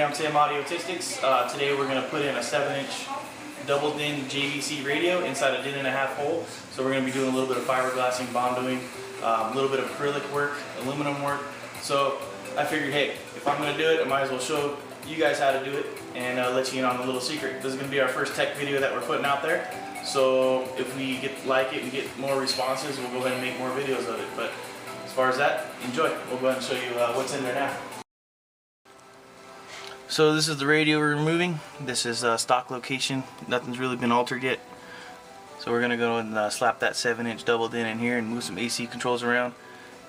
I'm Tim, Audiotistics. Today we're going to put in a 7-inch Double Din JVC radio inside a 1.5 hole. So we're going to be doing a little bit of fiberglassing, bonding, a little bit of acrylic work, aluminum work. So I figured, hey, if I'm going to do it, I might as well show you guys how to do it and let you in on a little secret. This is going to be our first tech video that we're putting out there. So if we like it and get more responses, we'll go ahead and make more videos of it. But as far as that, enjoy. We'll go ahead and show you what's in there now. So this is the radio we're removing. This is stock location. Nothing's really been altered yet. So we're going to go and slap that 7-inch Double Din in here and move some AC controls around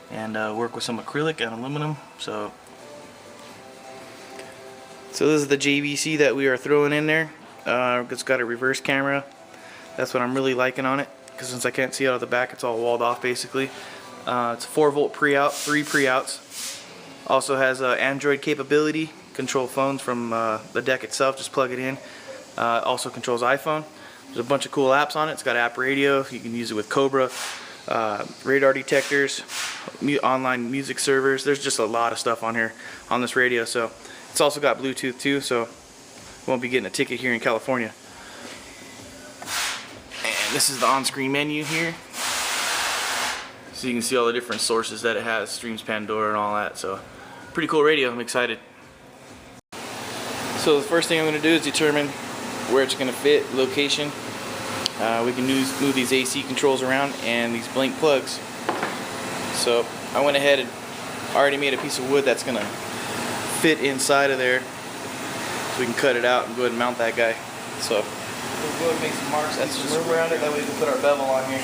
and work with some acrylic and aluminum. So this is the JVC that we are throwing in there. It's got a reverse camera. That's what I'm really liking on it, because since I can't see out of the back, it's all walled off basically. It's a 4-volt pre-out, 3 pre-outs. Also has Android capability. Control phones from the deck itself, just plug it in. Also controls iPhone. There's a bunch of cool apps on it. It's got app radio, you can use it with Cobra, radar detectors, online music servers. There's just a lot of stuff on here on this radio. So it's also got Bluetooth too, so won't be getting a ticket here in California. And this is the on-screen menu here, so you can see all the different sources that it has, streams Pandora and all that. So pretty cool radio. I'm excited. So the first thing I'm going to do is determine where it's going to fit, location. We can move these AC controls around and these blank plugs. So I went ahead and already made a piece of wood that's going to fit inside of there. So we can cut it out and go ahead and mount that guy. So we'll go ahead and make some marks. That's just around it. That way we can put our bevel on here.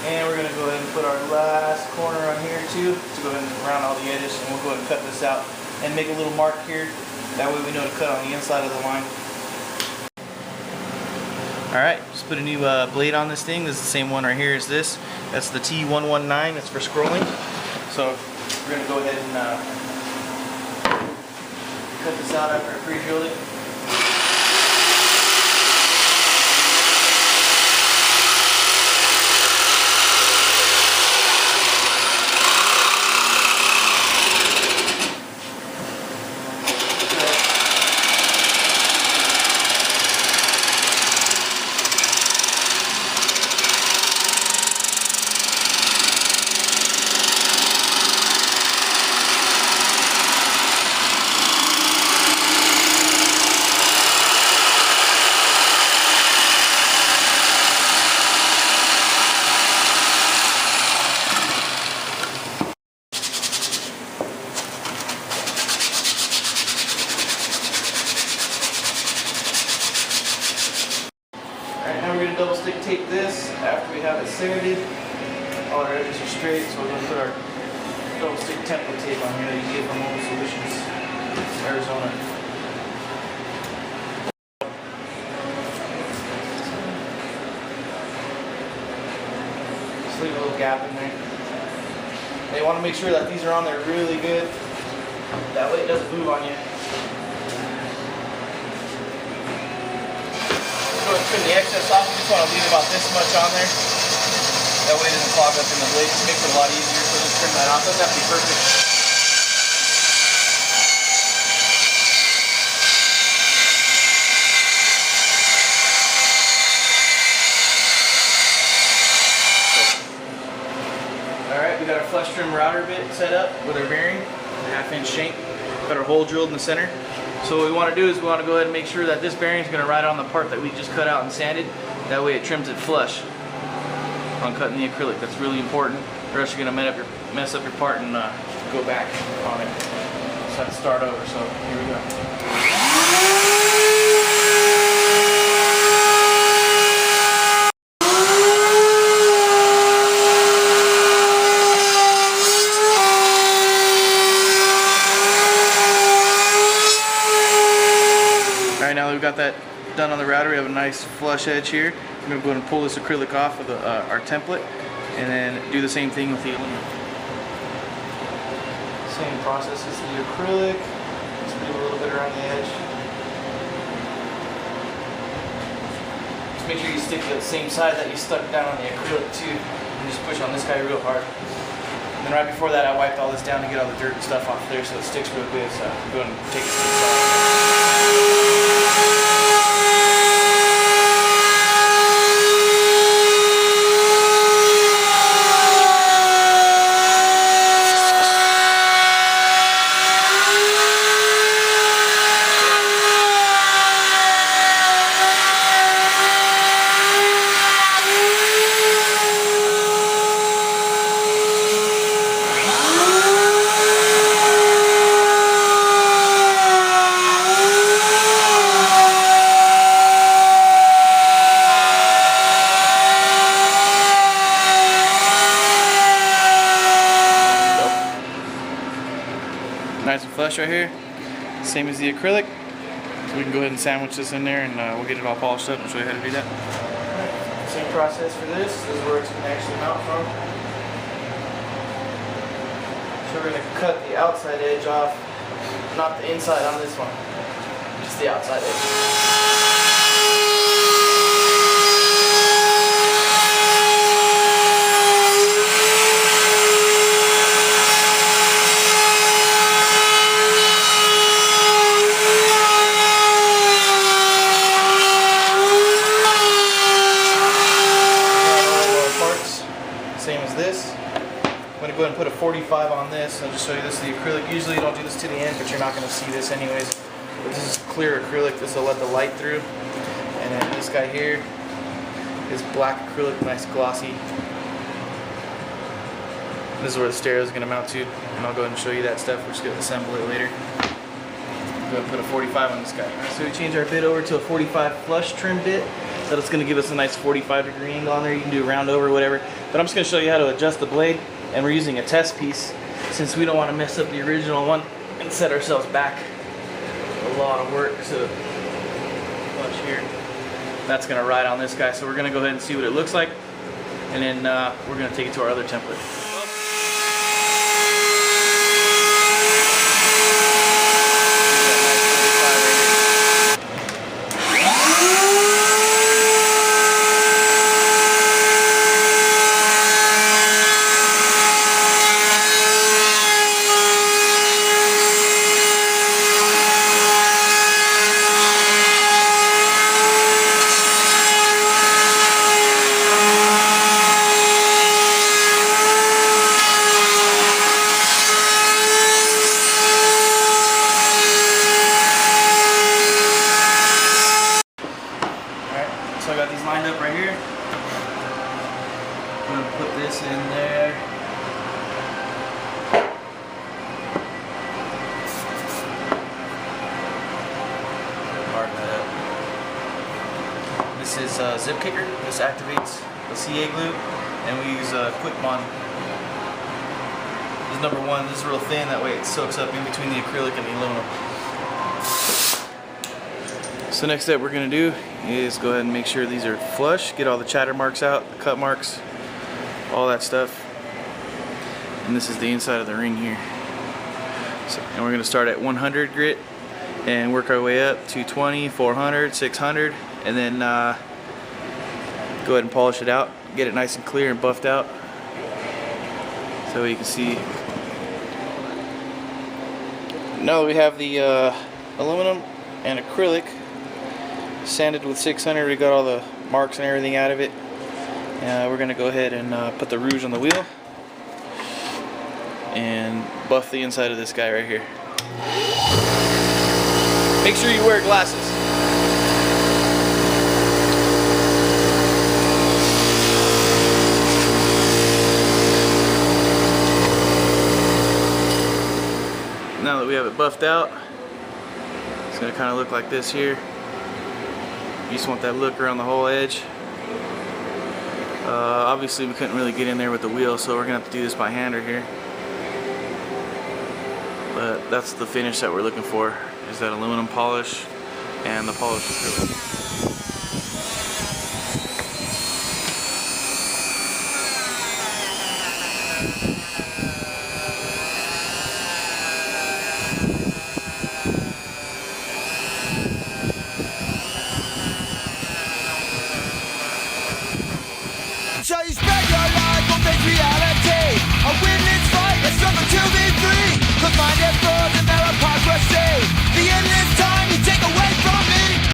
And we're going to go ahead and put our last corner on here too, to go ahead and round all the edges, and we'll go ahead and cut this out and make a little mark here. That way we know to cut on the inside of the line. Alright, just put a new blade on this thing. This is the same one right here as this. That's the T119, it's for scrolling. So we're going to go ahead and cut this out after I pre-drilled it. Now we're going to double stick tape this after we have it sanded. All our edges are straight, so we're going to put our double stick template tape on here that you get from Mobile Solutions, Arizona. Just leave a little gap in there. They want to make sure that these are on there really good. That way it doesn't move on you. Trim the excess off. You just want to leave about this much on there. That way it doesn't clog up in the blade. It makes it a lot easier, so just trim that off. Doesn't have to be perfect. Alright, we got our flush trim router bit set up with our bearing, a 1/2-inch shank. Got our hole drilled in the center. So what we want to do is we want to go ahead and make sure that this bearing is going to ride on the part that we just cut out and sanded. That way it trims it flush on cutting the acrylic. That's really important, or else you're going to mess up your part and go back on it. So have to start over. So here we go. Now that we've got that done on the router, we have a nice flush edge here. I'm going to go ahead and pull this acrylic off of our template and then do the same thing with the aluminum. Same process as the acrylic. Just do a little bit around the edge. Just make sure you stick to the same side that you stuck down on the acrylic too. And just push on this guy real hard. And And right before that, I wiped all this down to get all the dirt and stuff off there so it sticks real good. So I'm going to take it to the side. Nice and flush right here, same as the acrylic. So we can go ahead and sandwich this in there, and we'll get it all polished up and show you how to do that. Same process for this. This is where it's going to actually mount from. So we're going to cut the outside edge off, not the inside on this one, just the outside edge. Same as this. I'm going to go ahead and put a 45 on this. I'll just show you this is the acrylic. Usually you don't do this to the end, but you're not going to see this anyways. But this is clear acrylic. This will let the light through. And then this guy here is black acrylic, nice glossy. This is where the stereo is going to mount to, and I'll go ahead and show you that stuff. We're just going to assemble it later. Go ahead and put a 45 on this guy. So we change our bit over to a 45 flush trim bit. That's going to give us a nice 45-degree angle on there. You can do round over, whatever. But I'm just going to show you how to adjust the blade. And we're using a test piece since we don't want to mess up the original one and set ourselves back a lot of work. So flush here. That's going to ride on this guy. So we're going to go ahead and see what it looks like. And then we're going to take it to our other template. So I got these lined up right here. I'm going to put this in there. Harden that up. This is a zip kicker. This activates the CA glue, and we use quick bond. This is number one. This is real thin. That way it soaks up in between the acrylic and the aluminum. So next step we're going to do is go ahead and make sure these are flush, get all the chatter marks out, the cut marks, all that stuff. And this is the inside of the ring here. So, and we're going to start at 100 grit and work our way up to 220, 400, 600, and then go ahead and polish it out, get it nice and clear and buffed out. So you can see, now that we have the aluminum and acrylic sanded with 600, we got all the marks and everything out of it. We're going to go ahead and put the rouge on the wheel and buff the inside of this guy right here. Make sure you wear glasses. Now that we have it buffed out, it's going to kind of look like this here. You just want that look around the whole edge. Obviously we couldn't really get in there with the wheel, so we're going to have to do this by hand right here. But that's the finish that we're looking for, is that aluminum polish and the polished acrylic.